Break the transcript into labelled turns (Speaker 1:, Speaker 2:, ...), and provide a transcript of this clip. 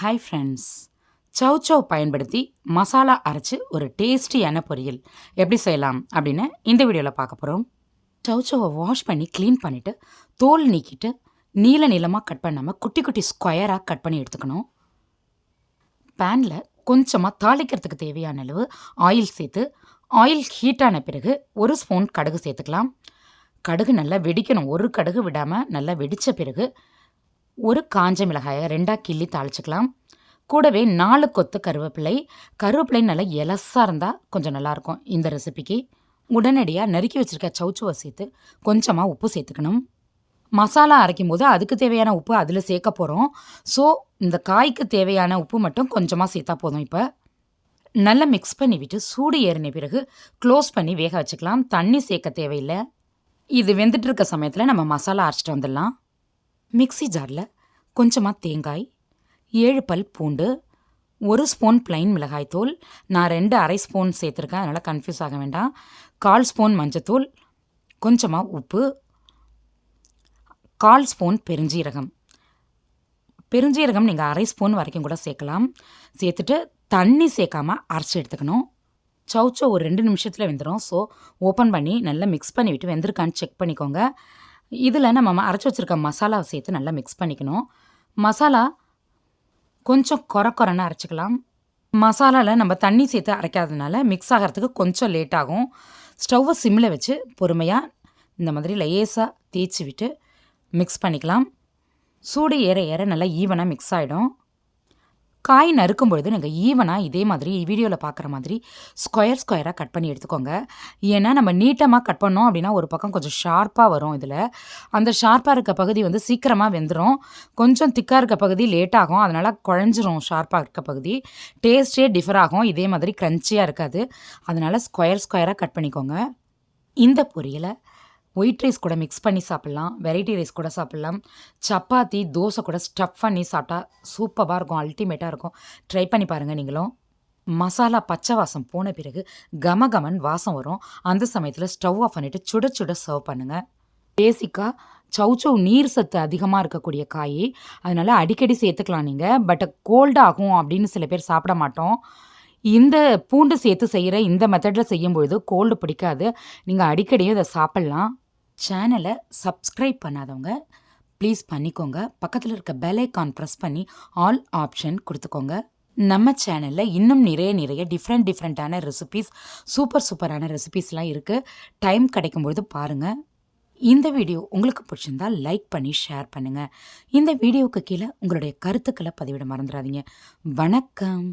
Speaker 1: Hi friends, சவ் பயன்படுத்தி மசாலா அரைச்சி ஒரு டேஸ்டியான பொரியல் எப்படி செய்யலாம் அப்படின்னு இந்த வீடியோவில் பார்க்க போகிறோம். சவ்வை வாஷ் பண்ணி க்ளீன் பண்ணிவிட்டு தோல் நீக்கிட்டு நீளமாக கட் பண்ணாமல் குட்டி குட்டி ஸ்கொயராக கட் பண்ணி எடுத்துக்கணும். பேனில் கொஞ்சமாக தாளிக்கிறதுக்கு தேவையான அளவு ஆயில் சேர்த்து ஆயில் ஹீட்டான பிறகு 1 ஸ்பூன் கடுகு சேர்த்துக்கலாம். கடுகு நல்லா வெடிக்கணும், ஒரு கடுகு விடாமல் நல்லா வெடித்த பிறகு ஒரு காஞ்ச மிளகாயை 2ஆக கிள்ளி தாளிச்சிக்கலாம். கூடவே 4 கொத்து கருவேப்பிலை நல்லா எலசாக இருந்தால் கொஞ்சம் நல்லாயிருக்கும் இந்த ரெசிபிக்கு. உடனடியாக நறுக்கி வச்சுருக்க சவ்வை சேர்த்து கொஞ்சமாக உப்பு சேர்த்துக்கணும். மசாலா அரைக்கும் போது அதுக்கு தேவையான உப்பு அதில் சேர்க்க போகிறோம். ஸோ இந்த காய்க்கு தேவையான உப்பு மட்டும் கொஞ்சமாக சேர்த்தா போதும். இப்போ நல்லா மிக்ஸ் பண்ணி விட்டு சூடு ஏறின பிறகு க்ளோஸ் பண்ணி வேக வச்சுக்கலாம். தண்ணி சேர்க்க தேவையில்லை. இது வெந்துட்டு இருக்க சமயத்தில் நம்ம மசாலா அரைச்சிட்டு வந்துடலாம். மிக்ஸி ஜாரில் கொஞ்சமாக தேங்காய், 7 பல் பூண்டு, 1 ஸ்பூன் பிளைன் மிளகாய்த்தூள், நான் 2 அரை ஸ்பூன் சேர்த்துருக்கேன், அதனால் கன்ஃபியூஸ் ஆக வேண்டாம். 1/4 ஸ்பூன் மஞ்சத்தூள், கொஞ்சமாக உப்பு, 1/4 ஸ்பூன் பெருஞ்சீரகம் நீங்கள் அரை ஸ்பூன் வரைக்கும் கூட சேர்க்கலாம். சேர்த்துட்டு தண்ணி சேர்க்காமல் அரைச்சி எடுத்துக்கணும். சவ் ஒரு 2 நிமிஷத்தில் வெந்துடும். ஸோ ஓப்பன் பண்ணி நல்லா மிக்ஸ் பண்ணி விட்டு வெந்திருக்கான்னு செக் பண்ணிக்கோங்க. இதில் நம்ம அரைச்சி வச்சுருக்க மசாலாவை சேர்த்து நல்லா மிக்ஸ் பண்ணிக்கணும். மசாலா கொஞ்சம் கொரன்னு அரைச்சிக்கலாம். மசாலாவில் நம்ம தண்ணி சேர்த்து அரைக்காததுனால மிக்ஸ் ஆகிறதுக்கு கொஞ்சம் லேட் ஆகும். ஸ்டவ்வை சிம்மில் வச்சு பொறுமையாக இந்த மாதிரி லேசாக தேய்ச்சி விட்டு மிக்ஸ் பண்ணிக்கலாம். சூடு ஏற நல்லா ஈவனாக மிக்ஸ் ஆகிடும். காய் நறுக்கும் பொழுது நீங்கள் ஈவனாக இதே மாதிரி வீடியோவில் பார்க்குற மாதிரி ஸ்கொயராக கட் பண்ணி எடுத்துக்கோங்க. ஏன்னா நம்ம நீட்டமாக கட் பண்ணோம் அப்படின்னா ஒரு பக்கம் கொஞ்சம் ஷார்ப்பாக வரும். இதில் அந்த ஷார்ப்பாக இருக்க பகுதி சீக்கிரமாக வெந்துடும். கொஞ்சம் திக்காக இருக்க பகுதி லேட் ஆகும். அதனால் குழஞ்சிரும். ஷார்ப்பாக இருக்க பகுதி டேஸ்ட்டே டிஃபர் ஆகும். இதே மாதிரி க்ரன்ச்சியாக இருக்காது. அதனால் ஸ்கொயராக கட் பண்ணிக்கோங்க. இந்த பொரியலை ஒயிட் ரைஸ் கூட மிக்ஸ் பண்ணி சாப்பிட்லாம், வெரைட்டி ரைஸ் கூட சாப்பிட்லாம், சப்பாத்தி தோசை கூட ஸ்டஃப் பண்ணி சாப்பிட்டா சூப்பராக இருக்கும், அல்டிமேட்டாக இருக்கும். ட்ரை பண்ணி பாருங்கள் நீங்களும். மசாலா பச்சை வாசம் போன பிறகு கமகமன் வாசம் வரும். அந்த சமயத்தில் ஸ்டவ் ஆஃப் பண்ணிவிட்டு சுட சர்வ் பண்ணுங்கள். பேசிக்காக சவ் நீர் சத்து அதிகமாக இருக்கக்கூடிய காய், அதனால் அடிக்கடி சேர்த்துக்கலாம் நீங்கள். பட் கோல்டு ஆகும் அப்படின்னு சில பேர் சாப்பிட மாட்டோம். இந்த பூண்டு சேர்த்து செய்கிற இந்த மெத்தடில் செய்யும்பொழுது கோல்டு பிடிக்காது. நீங்கள் அடிக்கடியும் இதை சாப்பிட்லாம். சேனலை சப்ஸ்கிரைப் பண்ணாதவங்க ப்ளீஸ் பண்ணிக்கோங்க. பக்கத்தில் இருக்க பெல் ஐக்கான் ப்ரெஸ் பண்ணி ஆல் ஆப்ஷன் கொடுத்துக்கோங்க. நம்ம சேனலில் இன்னும் நிறைய டிஃப்ரெண்ட்டான ரெசிபீஸ், சூப்பரான ரெசிபீஸ்லாம் இருக்குது. டைம் கிடைக்கும்பொழுது பாருங்கள். இந்த வீடியோ உங்களுக்கு பிடிச்சிருந்தால் லைக் பண்ணி ஷேர் பண்ணுங்கள். இந்த வீடியோவுக்கு கீழே உங்களுடைய கருத்துக்களை பதிவிட மறந்துடாதீங்க. வணக்கம்.